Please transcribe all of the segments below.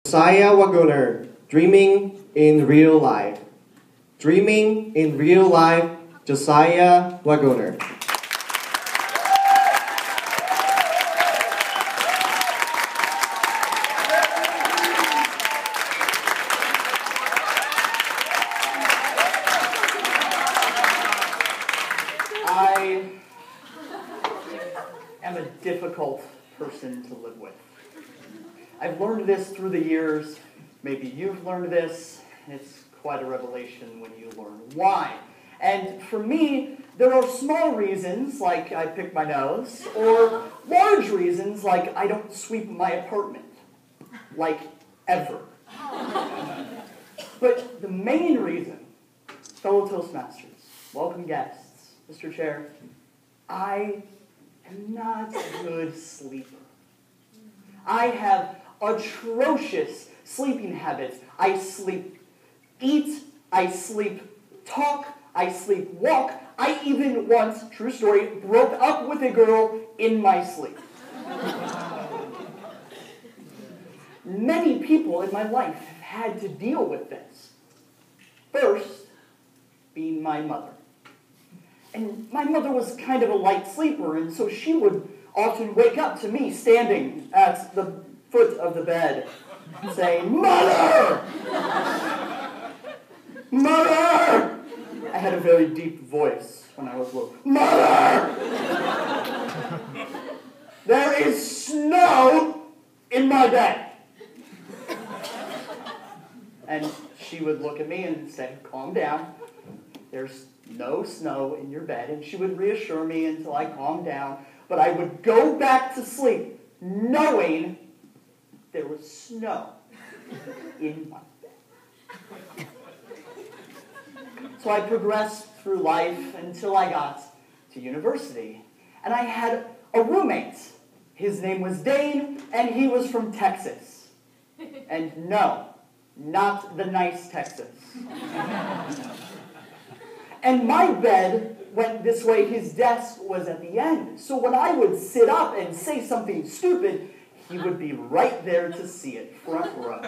Josiah Wagoner, Dreaming in Real Life. Dreaming in Real Life, Josiah Wagoner. I am a difficult person to live with. I've learned this through the years. Maybe you've learned this. It's quite a revelation when you learn why. And for me, there are small reasons, like I pick my nose, or large reasons, like I don't sweep my apartment. Like, ever. But the main reason, fellow Toastmasters, welcome guests, Mr. Chair, I am not a good sleeper. I have atrocious sleeping habits. I sleep eat, I sleep talk, I sleep walk. I even once, true story, broke up with a girl in my sleep. Many people in my life have had to deal with this. First, being my mother. And my mother was kind of a light sleeper, and so she would often wake up to me standing at the foot of the bed, saying, "Mother! Mother!" I had a very deep voice when I was little. "Mother! There is snow in my bed." And she would look at me and say, "Calm down. There's no snow in your bed." And she would reassure me until I calmed down. But I would go back to sleep knowing there was snow in my bed. So I progressed through life until I got to university. And I had a roommate. His name was Dane, and he was from Texas. And no, not the nice Texas. And my bed went this way. His desk was at the end. So when I would sit up and say something stupid, he would be right there to see it, front row.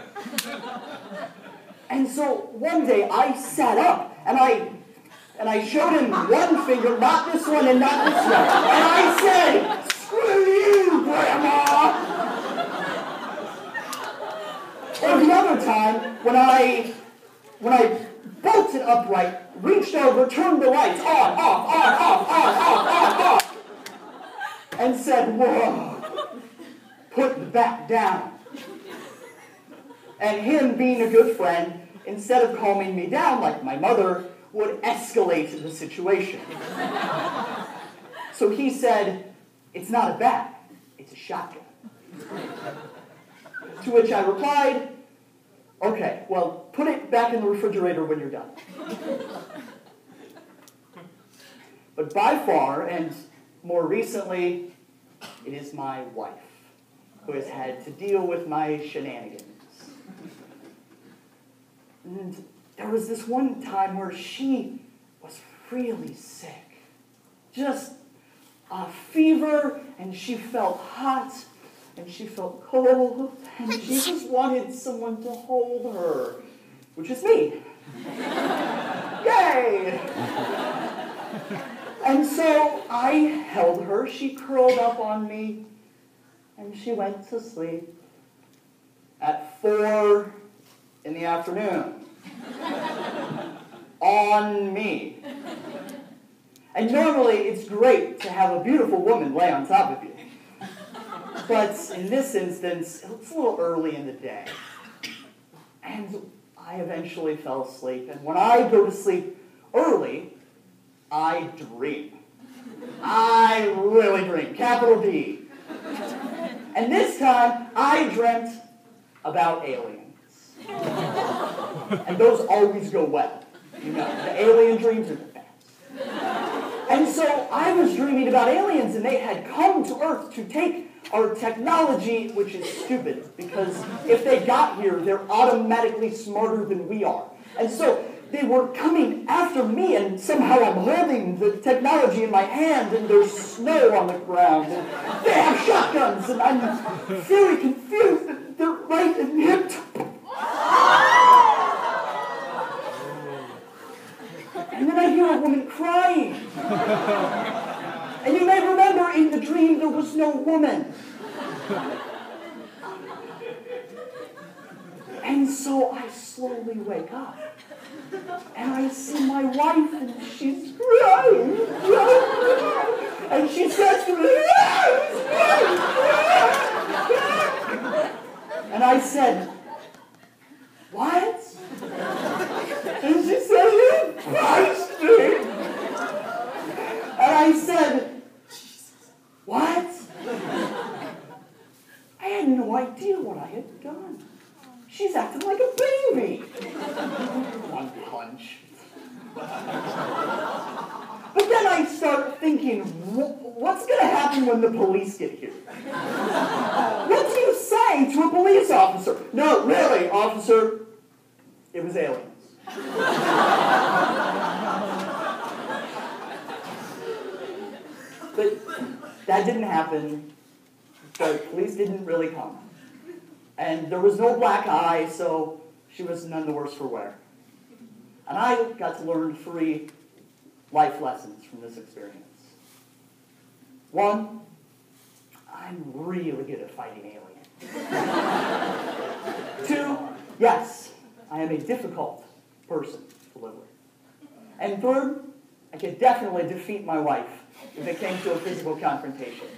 And so one day I sat up and I showed him one finger, not this one and not this one. And I said, "Screw you, Grandma!" Or the other time when I bolted upright, reached over, turned the lights on, off, and said, "Whoa, put that down." And him, being a good friend, instead of calming me down like my mother, would escalate the situation. So he said, "It's not a bat, it's a shotgun." To which I replied, "Okay, well, put it back in the refrigerator when you're done." But by far, and more recently, it is my wife who has had to deal with my shenanigans. And there was this one time where she was really sick. Just a fever, and she felt hot, and she felt cold, and she just wanted someone to hold her, which is me. Yay! And so I held her, she curled up on me, and she went to sleep at 4 in the afternoon. On me. And normally it's great to have a beautiful woman lay on top of you. But in this instance, it's a little early in the day. And I eventually fell asleep. And when I go to sleep early, I dream. I really dream. Capital D. And this time, I dreamt about aliens. And those always go well. You know, the alien dreams are the best. And so I was dreaming about aliens, and they had come to Earth to take our technology, which is stupid, because if they got here, they're automatically smarter than we are. And so they were coming after me, and somehow I'm holding the technology in my hand, and there's snow on the ground, and they have shotguns, and I'm very confused, and they're right and hip so I slowly wake up. And I see my wife, and she's crying. And she says to me, and I said, what? And she said, you punched me. And I said, what? I had no idea what I had done. She's acting like a baby. One punch. But then I start thinking, what's going to happen when the police get here? What do you say to a police officer? No, really, officer, it was aliens. But that didn't happen. The police didn't really come. And there was no black eye, so she was none the worse for wear. And I got to learn 3 life lessons from this experience. 1, I'm really good at fighting aliens. 2, yes, I am a difficult person to live with. And 3rd, I could definitely defeat my wife if it came to a physical confrontation.